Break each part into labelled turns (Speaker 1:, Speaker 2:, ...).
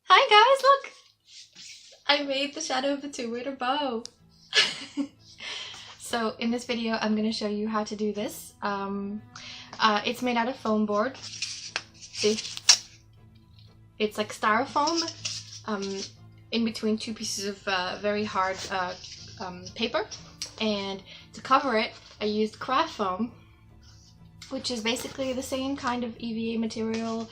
Speaker 1: Hi guys, look! I made the shadow of a two-waiter bow. So in this video I'm going to show you how to do this. It's made out of foam board. See? It's like styrofoam in between two pieces of very hard paper. And to cover it I used craft foam, which is basically the same kind of EVA material.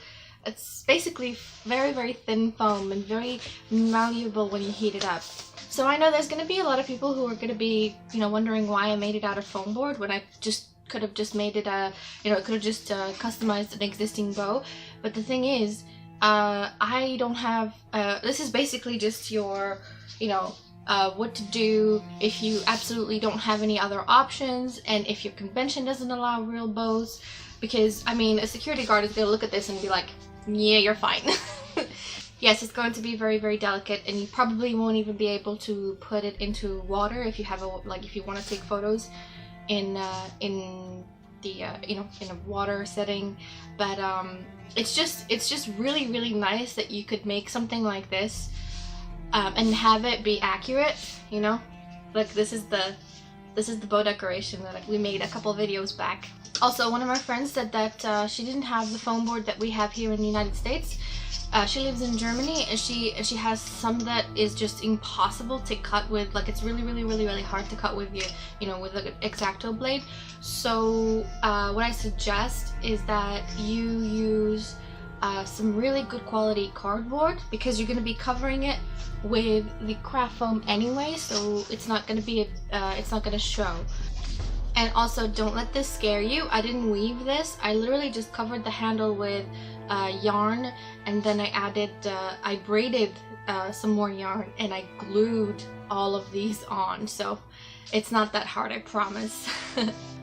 Speaker 1: It's basically very, very thin foam and very malleable when you heat it up. So I know there's going to be a lot of people who are going to be, wondering why I made it out of foam board when I just could have just made it could have just customized an existing bow. But the thing is, I don't have, this is basically just your, what to do if you absolutely don't have any other options and if your convention doesn't allow real bows. Because, I mean, a security guard is going to look at this and be like, yeah, you're fine. Yes, it's going to be very, very delicate, and you probably won't even be able to put it into water if you have if you want to take photos in the in a water setting. But it's just really, really nice that you could make something like this and have it be accurate. Like this is the bow decoration that we made a couple videos back. Also, one of our friends said that she didn't have the foam board that we have here in the United States. She lives in Germany, and she has some that is just impossible to cut with. Like, it's really, really, really, really hard to cut with with an Xacto blade. So what I suggest is that you use some really good quality cardboard, because you're going to be covering it with the craft foam anyway, so it's not going to be it's not going to show. And also, don't let this scare you. I didn't weave this. I literally just covered the handle with yarn, and then I braided some more yarn, and I glued all of these on. So it's not that hard, I promise.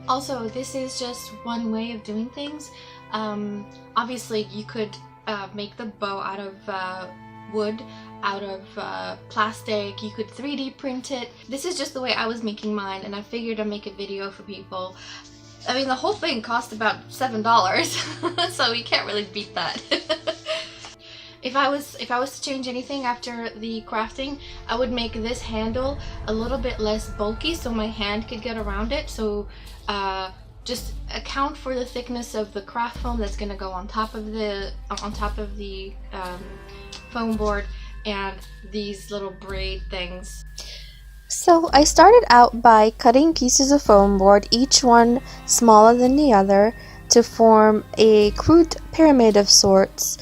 Speaker 1: Also, this is just one way of doing things. Obviously, you could make the bow out of wood, out of plastic. You could 3D print it. This is just the way I was making mine, and I figured I'd make a video for people. I mean, the whole thing cost about $7, so you can't really beat that. If I was to change anything after the crafting, I would make this handle a little bit less bulky so my hand could get around it. So just account for the thickness of the craft foam that's going to go on top of the foam board, and these little braid things.
Speaker 2: So I started out by cutting pieces of foam board, each one smaller than the other, to form a crude pyramid of sorts.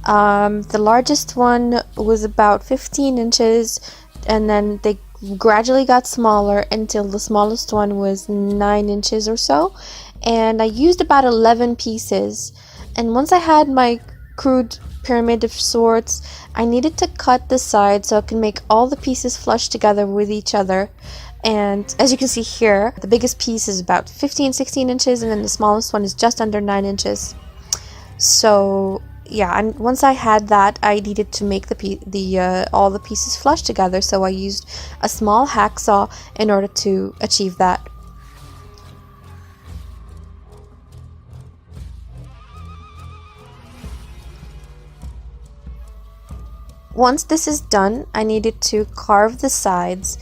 Speaker 2: The largest one was about 15 inches, and then they gradually got smaller until the smallest one was 9 inches or so. And I used about 11 pieces. And once I had my crude pyramid of sorts, I needed to cut the sides so I can make all the pieces flush together with each other. And as you can see here, the biggest piece is about 15-16 inches, and then the smallest one is just under 9 inches. So yeah, and once I had that, I needed to make all the pieces flush together, so I used a small hacksaw in order to achieve that. Once this is done, I needed to carve the sides.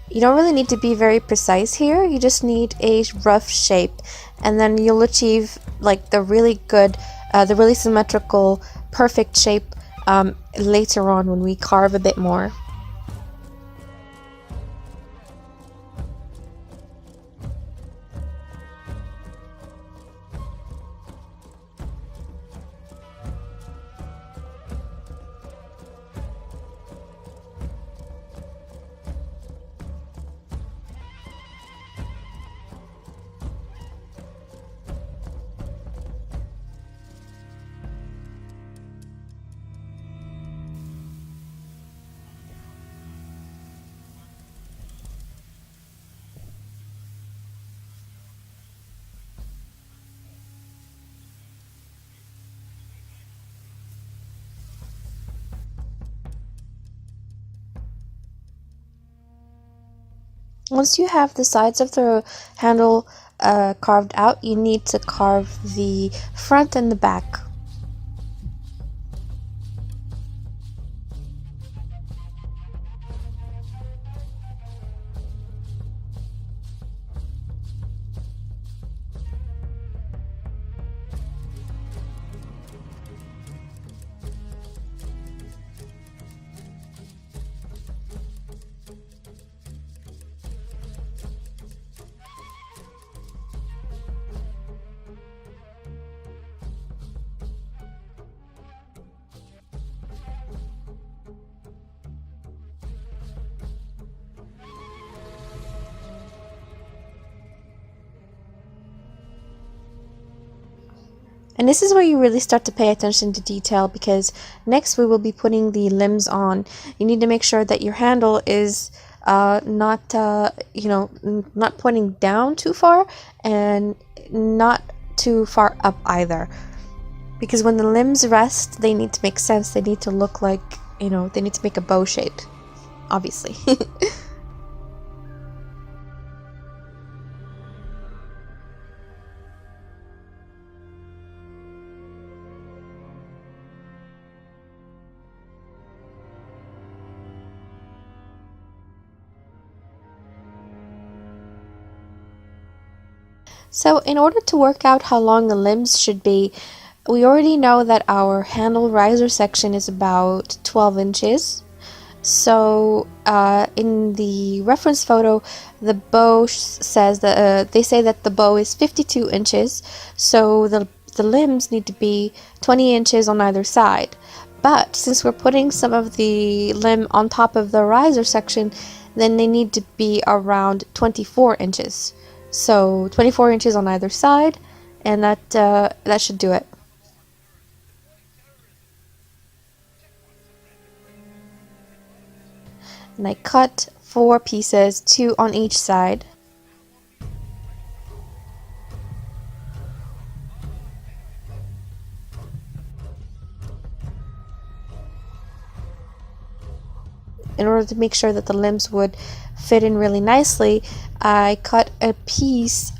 Speaker 2: You don't really need to be very precise here, you just need a rough shape, and then you'll achieve like the really good, the really symmetrical, perfect shape later on when we carve a bit more. Once you have the sides of the handle carved out, you need to carve the front and the back. And this is where you really start to pay attention to detail, because next we will be putting the limbs on. You need to make sure that your handle is not not pointing down too far and not too far up either, because when the limbs rest, they need to make sense. They need to look like, they need to make a bow shape, obviously. So in order to work out how long the limbs should be, we already know that our handle riser section is about 12 inches. So in the reference photo, the bow says that they say that the bow is 52 inches. So the limbs need to be 20 inches on either side. But since we're putting some of the limb on top of the riser section, then they need to be around 24 inches. So 24 inches on either side, and that should do it. And I cut 4 pieces, 2 on each side. In order to make sure that the limbs would fit in really nicely, I cut a piece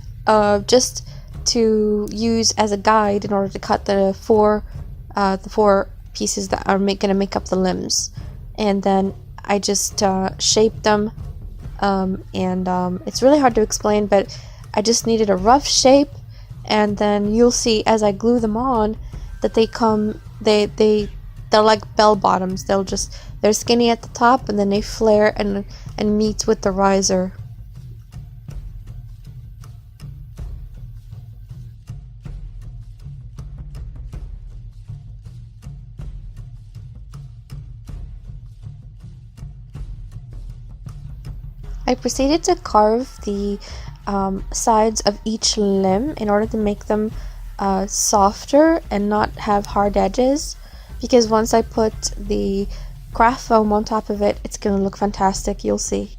Speaker 2: just to use as a guide in order to cut the four pieces that are going to make up the limbs. And then I just shaped them, and it's really hard to explain, but I just needed a rough shape, and then you'll see as I glue them on that they're like bell bottoms. They're skinny at the top, and then they flare and meet with the riser. I proceeded to carve the sides of each limb in order to make them softer and not have hard edges, because once I put the craft foam on top of it, it's going to look fantastic, you'll see.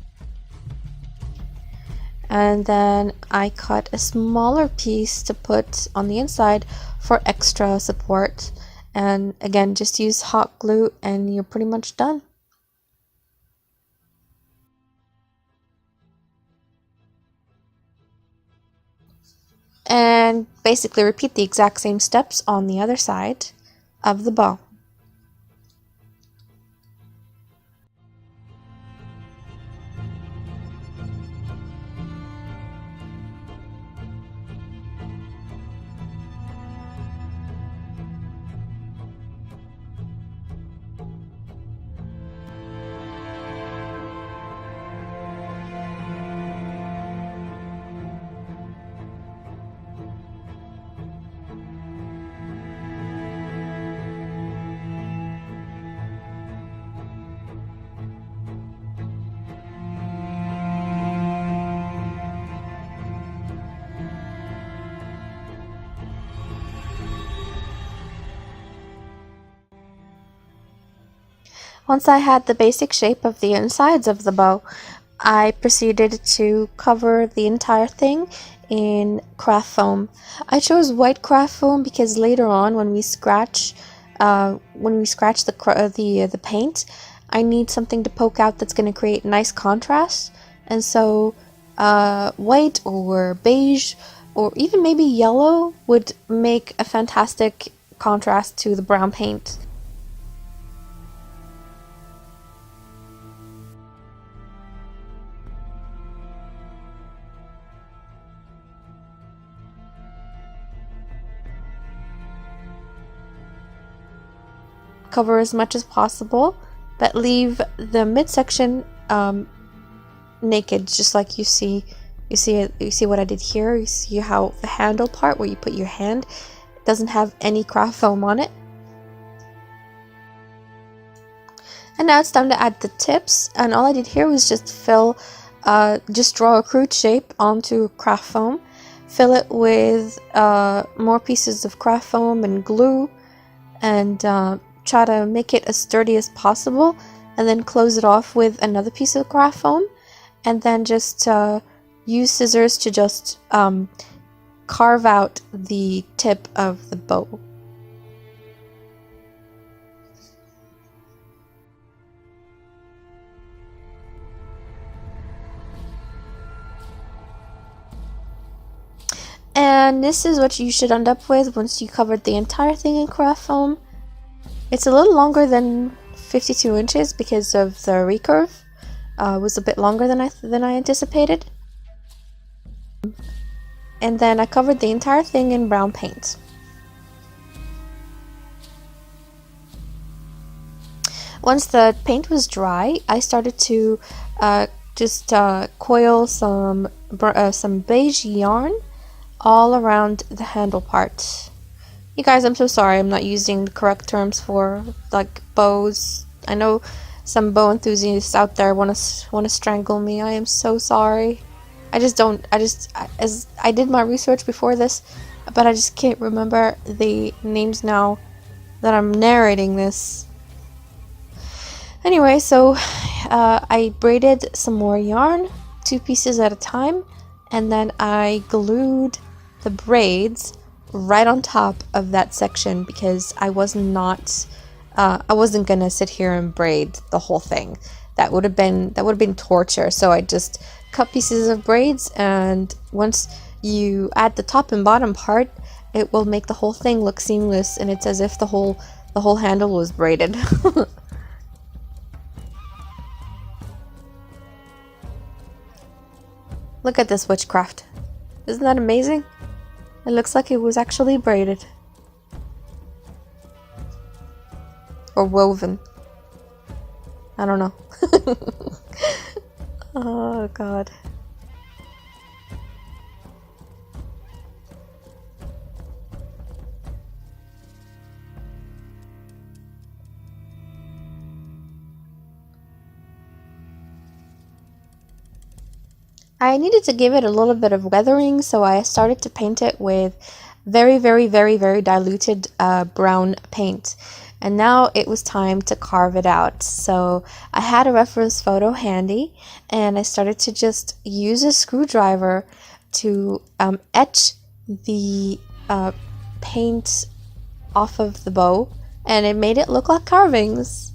Speaker 2: And then I cut a smaller piece to put on the inside for extra support, and again, just use hot glue and you're pretty much done. And basically repeat the exact same steps on the other side of the bow. Once I had the basic shape of the insides of the bow, I proceeded to cover the entire thing in craft foam. I chose white craft foam because later on, when we scratch the paint, I need something to poke out that's going to create nice contrast, and so white or beige or even maybe yellow would make a fantastic contrast to the brown paint. Cover as much as possible, but leave the midsection naked, just like you see what I did here. You see how the handle part where you put your hand doesn't have any craft foam on it. And now it's time to add the tips, and all I did here was just draw a crude shape onto craft foam. fill it with more pieces of craft foam and glue, and try to make it as sturdy as possible, and then close it off with another piece of craft foam, and then just use scissors to just carve out the tip of the bow. And this is what you should end up with once you covered the entire thing in craft foam. It's a little longer than 52 inches because of the recurve. It was a bit longer than I anticipated. And then I covered the entire thing in brown paint. Once the paint was dry, I started to just coil some beige yarn all around the handle part. You guys, I'm so sorry I'm not using the correct terms for like bows. I know some bow enthusiasts out there want to strangle me. I am so sorry. I did my research before this, but I just can't remember the names now that I'm narrating this. Anyway, so I braided some more yarn, 2 pieces at a time, and then I glued the braids right on top of that section because I wasn't gonna sit here and braid the whole thing. That would have been torture. So I just cut pieces of braids, and once you add the top and bottom part, it will make the whole thing look seamless, and it's as if the whole handle was braided. Look at this witchcraft. Isn't that amazing? It looks like it was actually braided. Or woven. I don't know. Oh god. I needed to give it a little bit of weathering, so I started to paint it with very diluted brown paint. And now it was time to carve it out. So I had a reference photo handy, and I started to just use a screwdriver to etch the paint off of the bow, and it made it look like carvings.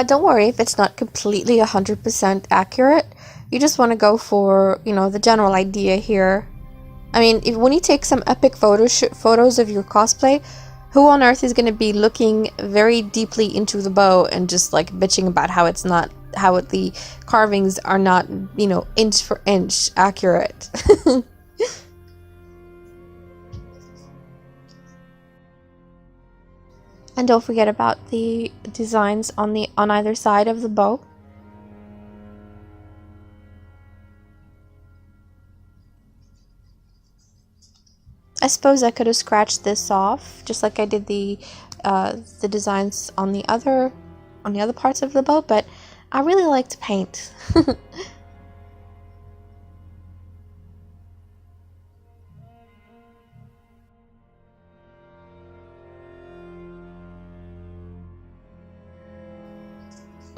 Speaker 2: Don't worry if it's not completely 100% accurate. You just want to go for, the general idea here. I mean, when you take some epic photos of your cosplay, who on earth is going to be looking very deeply into the bow and just like bitching about how the carvings are not, inch for inch accurate? And don't forget about the designs on either side of the bow. I suppose I could have scratched this off, just like I did the designs on the other parts of the bow, but I really like to paint.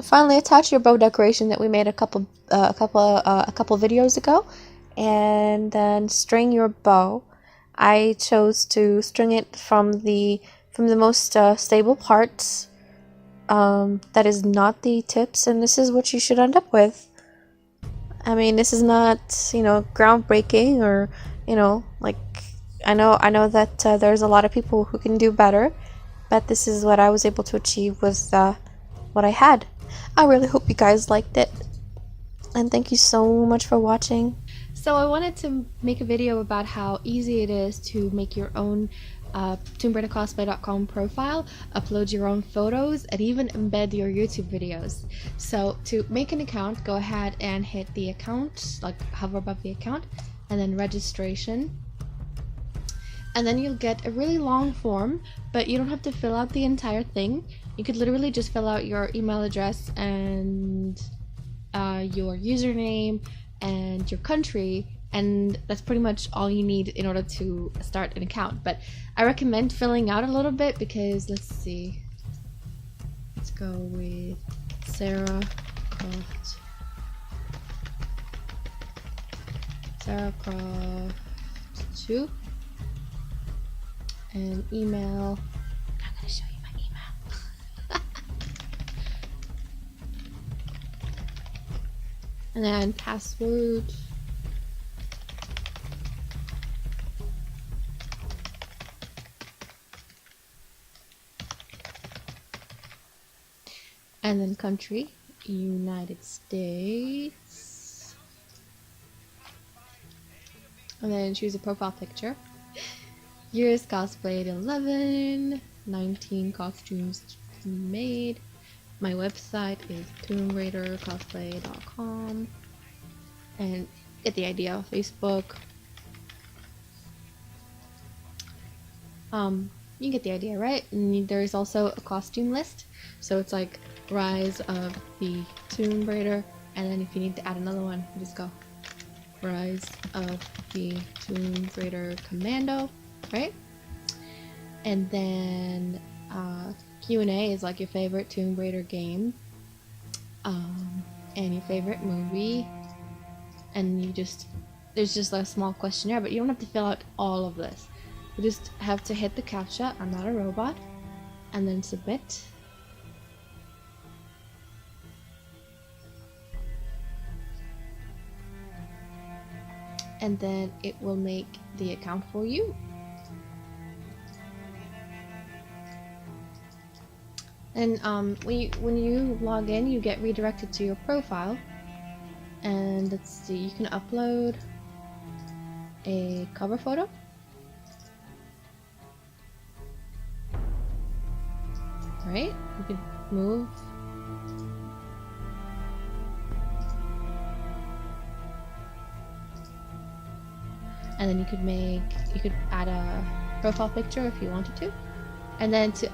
Speaker 2: Finally, attach your bow decoration that we made a couple videos ago, and then string your bow. I chose to string it from the most stable parts, that is not the tips, and this is what you should end up with. I mean, this is not, groundbreaking or, like, I know that there's a lot of people who can do better, but this is what I was able to achieve with what I had. I really hope you guys liked it, and thank you so much for watching.
Speaker 1: So I wanted to make a video about how easy it is to make your own TombRaiderCosplay.com profile, upload your own photos, and even embed your YouTube videos. So to make an account, go ahead and hit the account, like hover above the account, and then registration. And then you'll get a really long form, but you don't have to fill out the entire thing. You could literally just fill out your email address and your username and your country, and that's pretty much all you need in order to start an account. But I recommend filling out a little bit because, let's see, let's go with Sarah Croft 2 and email. I'm gonna show you my email. And then password. And then country, United States. And then choose a profile picture. Years cosplayed 11, 19 costumes made. My website is TombRaiderCosplay.com. And get the idea. Facebook. You get the idea, right? And there's also a costume list. So it's like Rise of the Tomb Raider, and then if you need to add another one, you just go Rise of the Tomb Raider Commando, right? And then Q&A is like your favorite Tomb Raider game, and your favorite movie, and there's just a small questionnaire, but you don't have to fill out all of this. You just have to hit the CAPTCHA, I'm not a robot, and then submit. And then it will make the account for you. And when you log in, you get redirected to your profile. And let's see, you can upload a cover photo. Right? You can move. And then you could add a profile picture if you wanted to. And then to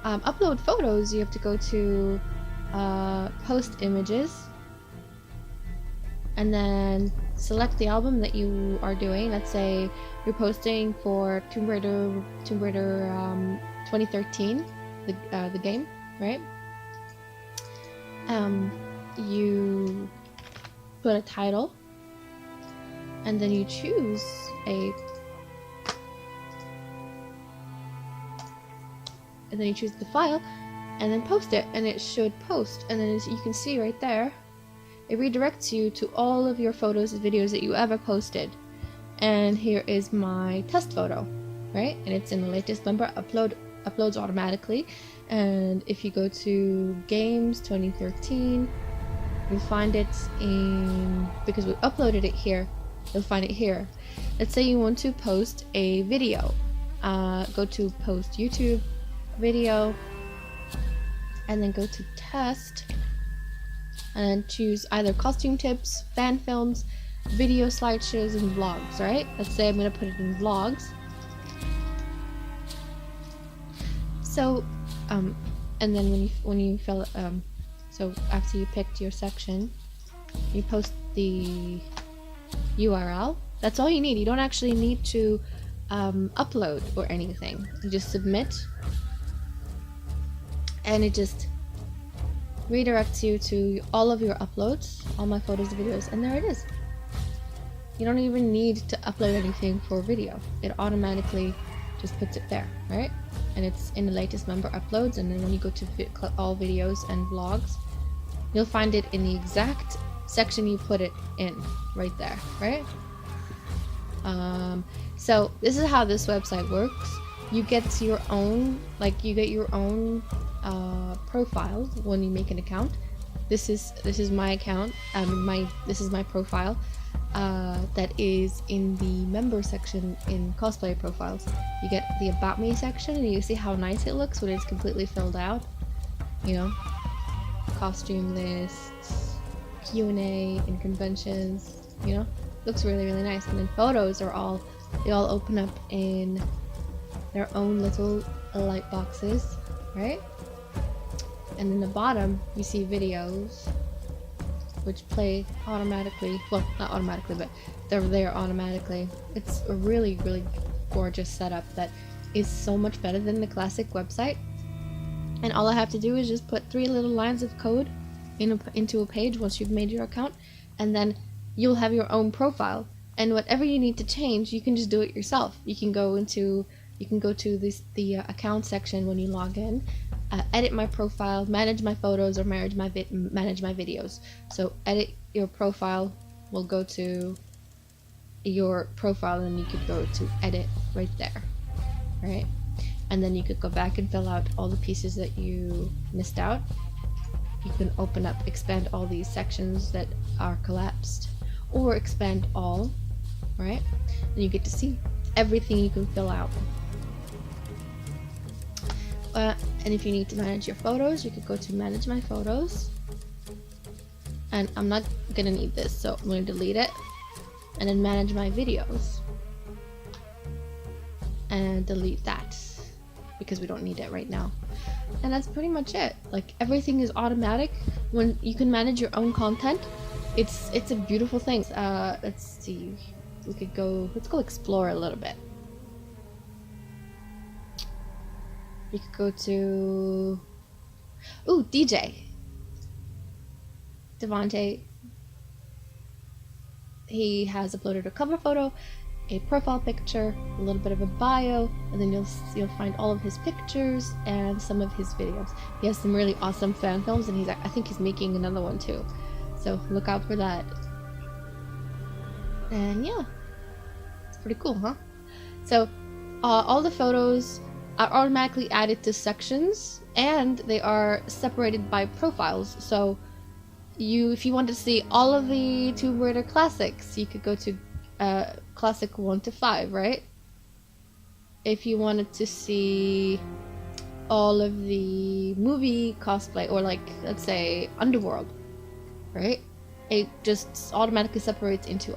Speaker 1: upload photos, you have to go to post images, and then select the album that you are doing. Let's say you're posting for Tomb Raider 2013, the game, right? You put a title, and then you choose the file, and then post it, and it should post. And then as you can see right there, it redirects you to all of your photos and videos that you ever posted. And here is my test photo, right? And it's in the latest number. Uploads automatically. And if you go to Games 2013, you'll find it because we uploaded it here, you'll find it here. Let's say you want to post a video. Go to Post YouTube Video, and then go to Test, and choose either costume tips, fan films, video slideshows, and vlogs, right? Let's say I'm going to put it in vlogs. So, and then when you fill, so after you picked your section, you post the URL. That's all you need. You don't actually need to upload or anything. You just submit, and it just redirects you to all of your uploads, all my photos and videos, and there it is. You don't even need to upload anything for video. It automatically just puts it there, right? And it's in the latest member uploads, and then when you go to all videos and vlogs, you'll find it in the exact
Speaker 2: section you put it in, right there, right? So this is how this website works. You get your own, profile when you make an account. This is my account. This is my profile. That is in the member section in Cosplay profiles. You get the About Me section, and you see how nice it looks when it's completely filled out. You know, costume lists, Q&A in conventions. You know, looks really, really nice. And then photos are all open up in their own little light boxes, right? And in the bottom, you see videos, which play automatically. Well, not automatically, but they're there automatically. It's a really, really gorgeous setup that is so much better than the classic website. And all I have to do is just put 3 little lines of code into a page once you've made your account, and then you'll have your own profile. And whatever you need to change, you can just do it yourself. You can go to the account section when you log in. Edit my profile, manage my photos, or manage my videos. So edit your profile will go to your profile, and you could go to edit right there, right? And then you could go back and fill out all the pieces that you missed out. You can expand all these sections that are collapsed, or expand all, right? And you get to see everything you can fill out. And if you need to manage your photos, you could go to manage my photos. And I'm not gonna need this, so I'm gonna delete it. And then manage my videos. And delete that, because we don't need it right now. And that's pretty much it. Like, everything is automatic. When you can manage your own content, it's a beautiful thing. Let's see. Let's go explore a little bit. You could go to DJ Devontae. He has uploaded a cover photo, a profile picture, a little bit of a bio, and then you'll find all of his pictures and some of his videos. He has some really awesome fan films, and I think he's making another one too. So look out for that. And yeah, it's pretty cool, huh? So all the photos are automatically added to sections, and they are separated by profiles. So if you want to see all of the Tomb Raider classics, you could go to classic 1 to 5, right? If you wanted to see all of the movie cosplay, or like, let's say, Underworld, right? It just automatically separates into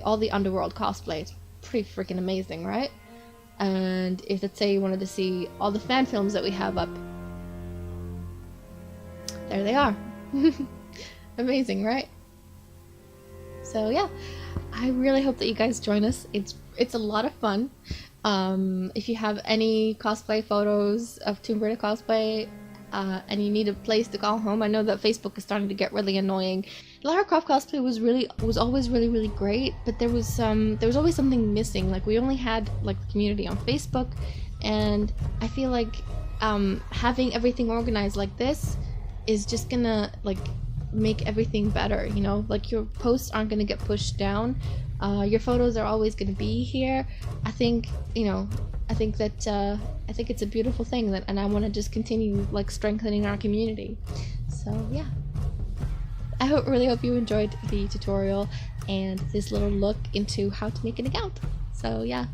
Speaker 2: all the Underworld cosplay. It's pretty freaking amazing, right? And if, let's say, you wanted to see all the fan films that we have up, there they are. Amazing, right? So yeah, I really hope that you guys join us. It's a lot of fun. If you have any cosplay photos of Tomb Raider cosplay, and you need a place to call home, I know that Facebook is starting to get really annoying. Lara Croft cosplay was always really, really great, but there was always something missing. Like, we only had like the community on Facebook, and I feel like having everything organized like this is just gonna like make everything better, you know? Like, your posts aren't gonna get pushed down. Your photos are always gonna be here. I think it's a beautiful thing, and I want to just continue like strengthening our community. So yeah, I really hope you enjoyed the tutorial and this little look into how to make an account. So yeah.